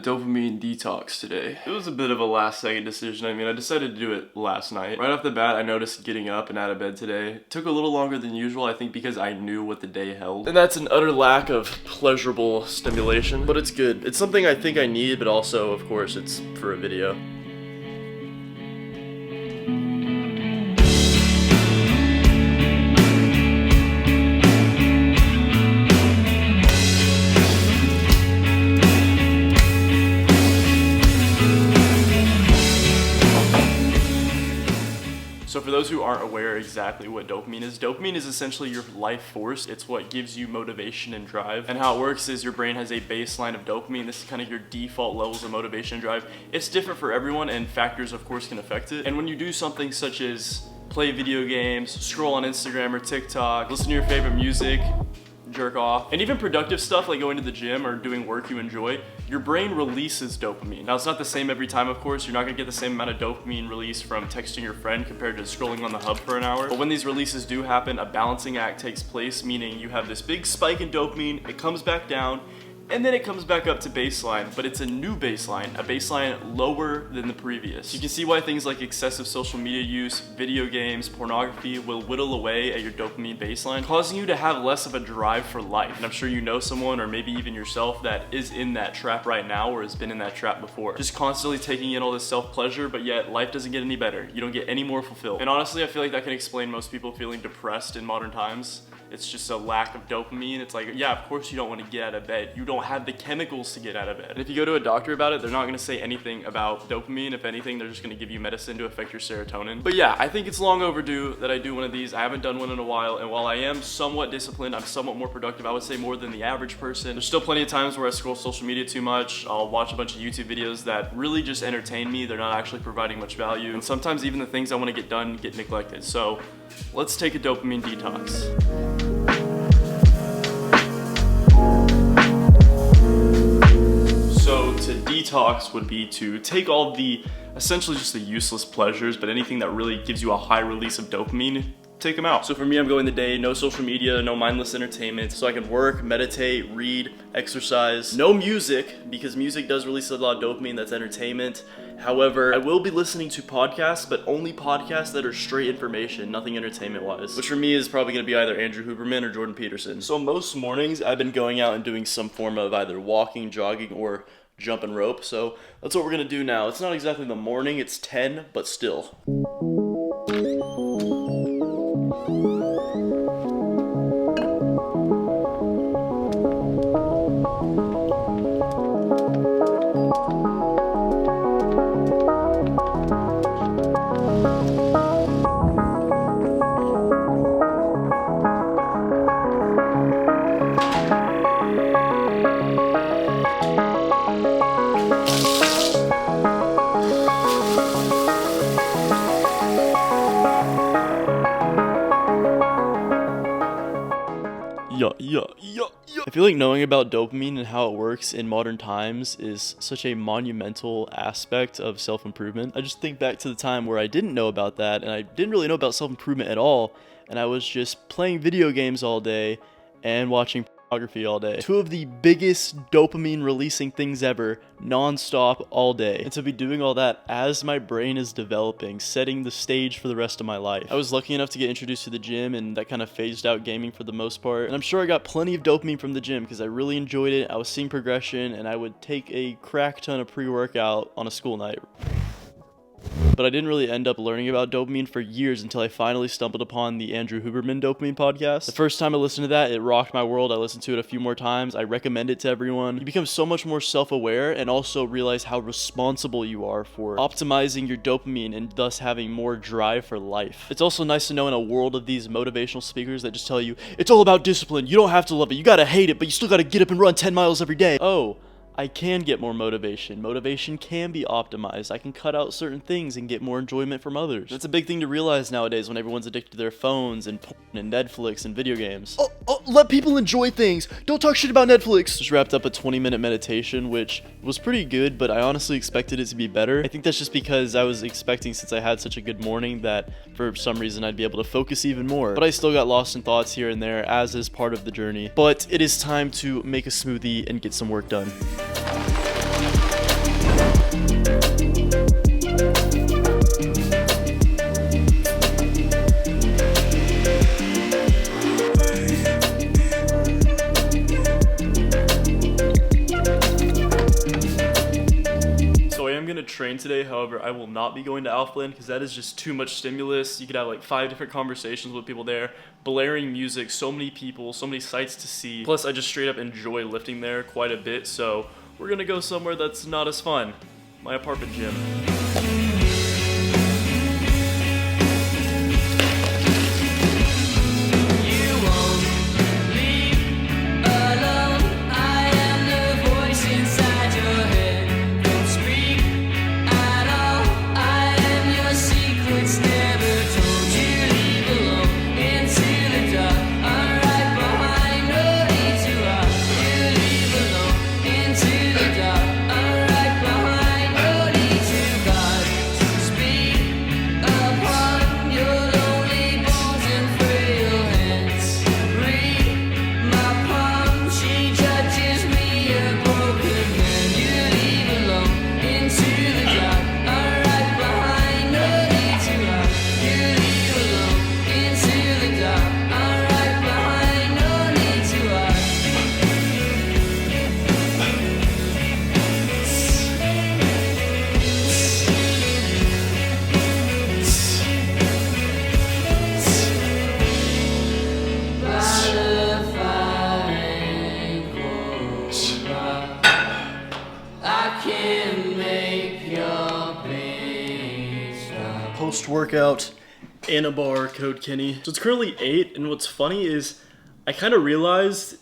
dopamine detox today. It was a bit of a last second decision. I mean, I decided to do it last night. Right off the bat, I noticed getting up and out of bed today took a little longer than usual, I think because I knew what the day held. And that's an utter lack of pleasurable stimulation, but it's good. It's something I think I need, but also, of course, it's for a video. So for those who aren't aware exactly what dopamine is essentially your life force. It's what gives you motivation and drive. And how it works is your brain has a baseline of dopamine. This is kind of your default levels of motivation and drive. It's different for everyone, and factors of course can affect it. And when you do something such as play video games, scroll on Instagram or TikTok, listen to your favorite music, jerk off, and even productive stuff like going to the gym or doing work you enjoy, your brain releases dopamine. Now, it's not the same every time, of course. You're not gonna get the same amount of dopamine release from texting your friend compared to scrolling on the hub for an hour. But when these releases do happen, a balancing act takes place, meaning you have this big spike in dopamine, it comes back down, and then it comes back up to baseline, but it's a new baseline, a baseline lower than the previous. You can see why things like excessive social media use, video games, pornography will whittle away at your dopamine baseline, causing you to have less of a drive for life. And I'm sure you know someone, or maybe even yourself, that is in that trap right now or has been in that trap before. Just constantly taking in all this self-pleasure, but yet life doesn't get any better. You don't get any more fulfilled. And honestly, I feel like that can explain most people feeling depressed in modern times. It's just a lack of dopamine. It's like, yeah, of course you don't want to get out of bed. You don't have the chemicals to get out of bed. And if you go to a doctor about it, they're not gonna say anything about dopamine. If anything, they're just gonna give you medicine to affect your serotonin. But yeah, I think it's long overdue that I do one of these. I haven't done one in a while, and while I am somewhat disciplined, I'm somewhat more productive. I would say more than the average person. There's still plenty of times where I scroll social media too much. I'll watch a bunch of YouTube videos that really just entertain me. They're not actually providing much value. And sometimes even the things I wanna get done get neglected. So let's take a dopamine detox. So to detox would be to take all the, essentially just the useless pleasures, but anything that really gives you a high release of dopamine, take them out. So for me, I'm going the day, no social media, no mindless entertainment, so I can work, meditate, read, exercise. No music, because music does release a lot of dopamine, that's entertainment. However, I will be listening to podcasts, but only podcasts that are straight information, nothing entertainment-wise. Which for me is probably gonna be either Andrew Huberman or Jordan Peterson. So most mornings, I've been going out and doing some form of either walking, jogging, or jumping rope. So that's what we're gonna do now. It's not exactly the morning, it's 10, but still. I feel like knowing about dopamine and how it works in modern times is such a monumental aspect of self-improvement. I just think back to the time where I didn't know about that, and I didn't really know about self-improvement at all, and I was just playing video games all day and watching pornography all day. Two of the biggest dopamine releasing things ever, non-stop all day. And to be doing all that as my brain is developing, setting the stage for the rest of my life. I was lucky enough to get introduced to the gym, and that kind of phased out gaming for the most part. And I'm sure I got plenty of dopamine from the gym because I really enjoyed it. I was seeing progression, and I would take a crack ton of pre-workout on a school night. But I didn't really end up learning about dopamine for years until I finally stumbled upon the Andrew Huberman Dopamine podcast. The first time I listened to that, it rocked my world. I listened to it a few more times. I recommend it to everyone. You become so much more self-aware and also realize how responsible you are for optimizing your dopamine and thus having more drive for life. It's also nice to know in a world of these motivational speakers that just tell you, it's all about discipline. You don't have to love it. You gotta hate it, but you still gotta get up and run 10 miles every day. Oh, I can get more motivation. Motivation can be optimized. I can cut out certain things and get more enjoyment from others. That's a big thing to realize nowadays when everyone's addicted to their phones and porn and Netflix and video games. Let people enjoy things. Don't talk shit about Netflix. Just wrapped up a 20-minute meditation, which was pretty good, but I honestly expected it to be better. I think that's just because I was expecting, since I had such a good morning, that for some reason I'd be able to focus even more. But I still got lost in thoughts here and there, as is part of the journey. But it is time to make a smoothie and get some work done. gonna train today. However, I will not be going to Alphaland because that is just too much stimulus. You could have like 5 different conversations with people there, blaring music, so many people, so many sights to see. Plus, I just straight up enjoy lifting there quite a bit, so we're gonna go somewhere that's not as fun. My apartment gym. Post-workout in a bar, code Kenny. So it's currently 8, and what's funny is I kind of realized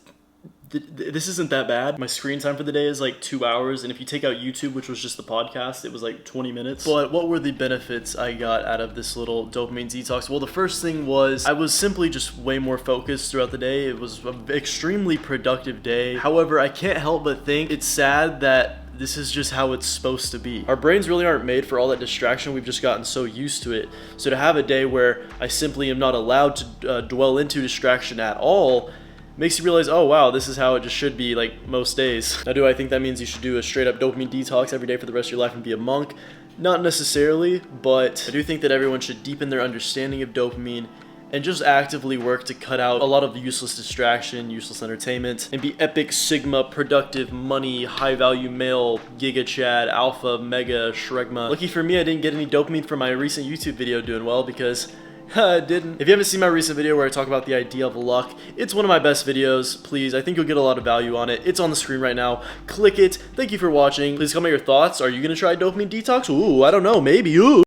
this isn't that bad. My screen time for the day is like 2 hours, and if you take out YouTube, which was just the podcast, it was like 20 minutes. But what were the benefits I got out of this little dopamine detox? Well, the first thing was I was simply just way more focused throughout the day. It was an extremely productive day. However, I can't help but think it's sad that this is just how it's supposed to be. Our brains really aren't made for all that distraction. We've just gotten so used to it. So to have a day where I simply am not allowed to dwell into distraction at all makes you realize, oh wow, this is how it just should be like most days. Now, do I think that means you should do a straight up dopamine detox every day for the rest of your life and be a monk? Not necessarily, but I do think that everyone should deepen their understanding of dopamine and just actively work to cut out a lot of useless distraction, useless entertainment, and be epic, sigma, productive, money, high-value male, giga chad, alpha, mega, shregma. Lucky for me, I didn't get any dopamine from my recent YouTube video doing well because I didn't. If you haven't seen my recent video where I talk about the idea of luck, it's one of my best videos. Please, I think you'll get a lot of value on it. It's on the screen right now. Click it. Thank you for watching. Please comment your thoughts. Are you gonna try dopamine detox? Ooh, I don't know, maybe. Ooh.